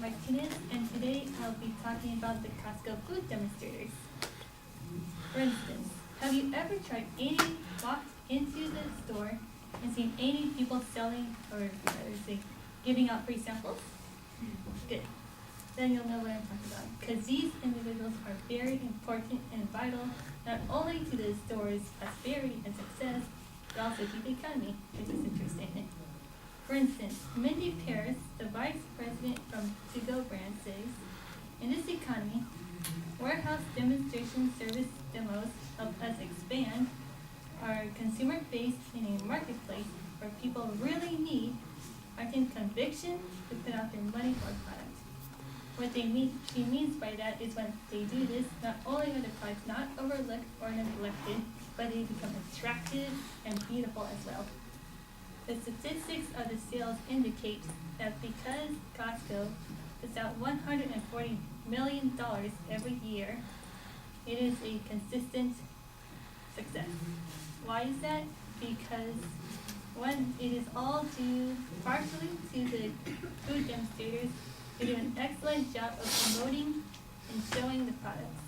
Martinez, and today I'll be talking about the Costco food demonstrators. For instance, have you ever walked into the store and seen any people selling or giving out free samples? Good. Then you'll know what I'm talking about. Because these individuals are very important and vital, not only to the store's prosperity and success, but also to the economy, which is interesting. For instance, Mindy Paris, the vice president from To Go brand, says, in this economy, warehouse demonstration service demos help us expand our consumer base in a marketplace where people really need heightened conviction to put out their money for a product. What she means by that is when they do this, not only are the products not overlooked or neglected, but they become attractive and beautiful as well. The statistics of the sales indicate that because Costco puts out $140 million every year, it is a consistent success. Why is that? Because one, it is all due partially to the food demonstrators who do an excellent job of promoting and showing the products.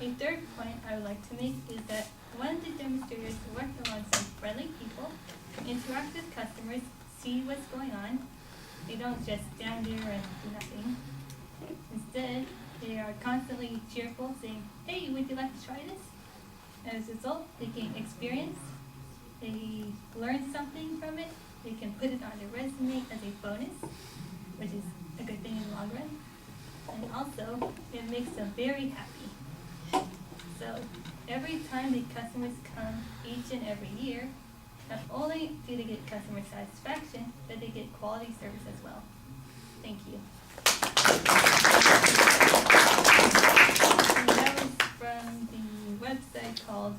A third point I would like to make is that when the demonstrators work alongside friendly people, interact with customers, see what's going on, they don't just stand there and do nothing. Instead, they are constantly cheerful, saying, hey, would you like to try this? As a result, they gain experience, they learn something from it, they can put it on their resume as a bonus, which is a good thing in the long run. And also, it makes them very happy. So, every time the customers come each and every year, not only do they get customer satisfaction, but they get quality service as well. Thank you. And that was from the website called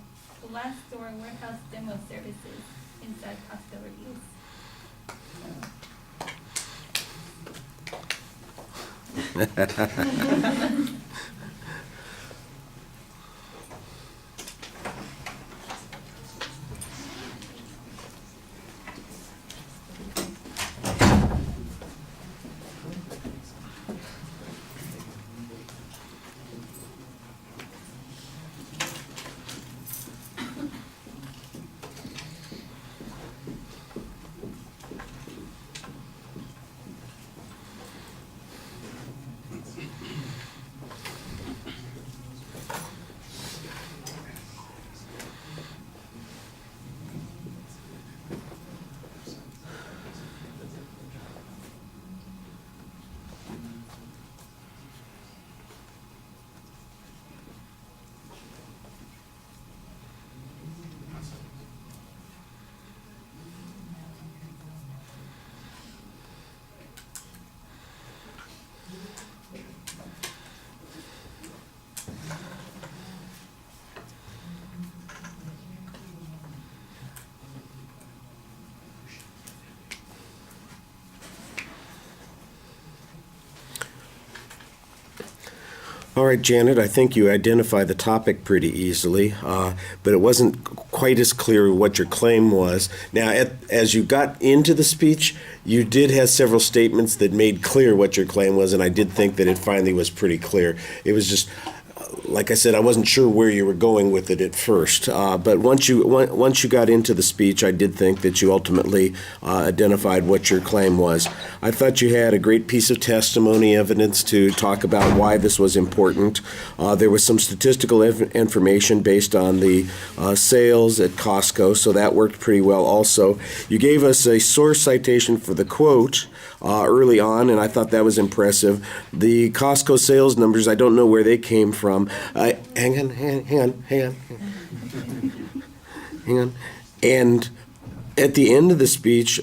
Glassdoor Warehouse Demo Services inside Costco Reviews. All right, Janet, I think you identified the topic pretty easily, but it wasn't quite as clear what your claim was. Now, as you got into the speech, you did have several statements that made clear what your claim was, and I did think that it finally was pretty clear. It was just, like I said, I wasn't sure where you were going with it at first, but once you got into the speech, I did think that you ultimately identified what your claim was. I thought you had a great piece of testimony evidence to talk about why this was important. There was some statistical information based on the sales at Costco, so that worked pretty well also. You gave us a source citation for the quote early on, and I thought that was impressive. The Costco sales numbers, I don't know where they came from. Hang on. And at the end of the speech,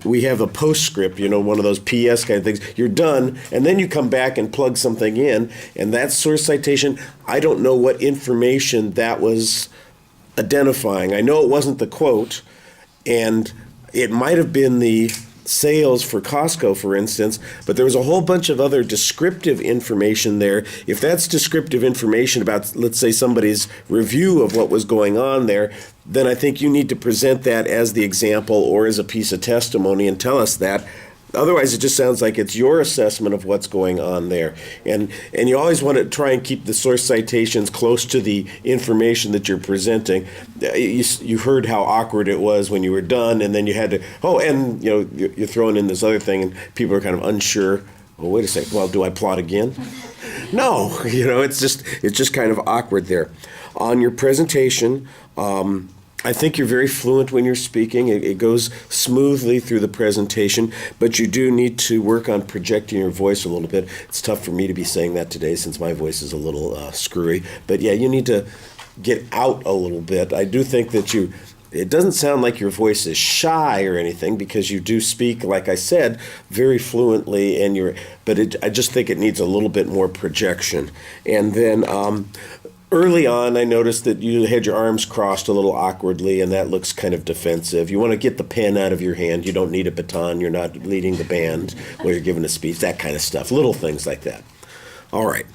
we have a postscript, one of those PS kind of things. You're done, and then you come back and plug something in, and that source citation, I don't know what information that was identifying. I know it wasn't the quote, and it might have been the sales for Costco, for instance, but there was a whole bunch of other descriptive information there. If that's descriptive information about, let's say, somebody's review of what was going on there, then I think you need to present that as the example or as a piece of testimony and tell us that. Otherwise, it just sounds like it's your assessment of what's going on there. And you always want to try and keep the source citations close to the information that you're presenting. You heard how awkward it was when you were done, and then you had to, and you're throwing in this other thing, and people are kind of unsure. Well, wait a second. Well, do I plot again? No, it's just kind of awkward there. On your presentation, I think you're very fluent when you're speaking. It goes smoothly through the presentation, but you do need to work on projecting your voice a little bit. It's tough for me to be saying that today since my voice is a little screwy. But yeah, you need to get out a little bit. I do think that it doesn't sound like your voice is shy or anything because you do speak, like I said, very fluently, I just think it needs a little bit more projection. And then early on, I noticed that you had your arms crossed a little awkwardly, and that looks kind of defensive. You want to get the pen out of your hand. You don't need a baton. You're not leading the band while you're giving a speech, that kind of stuff. Little things like that. All right.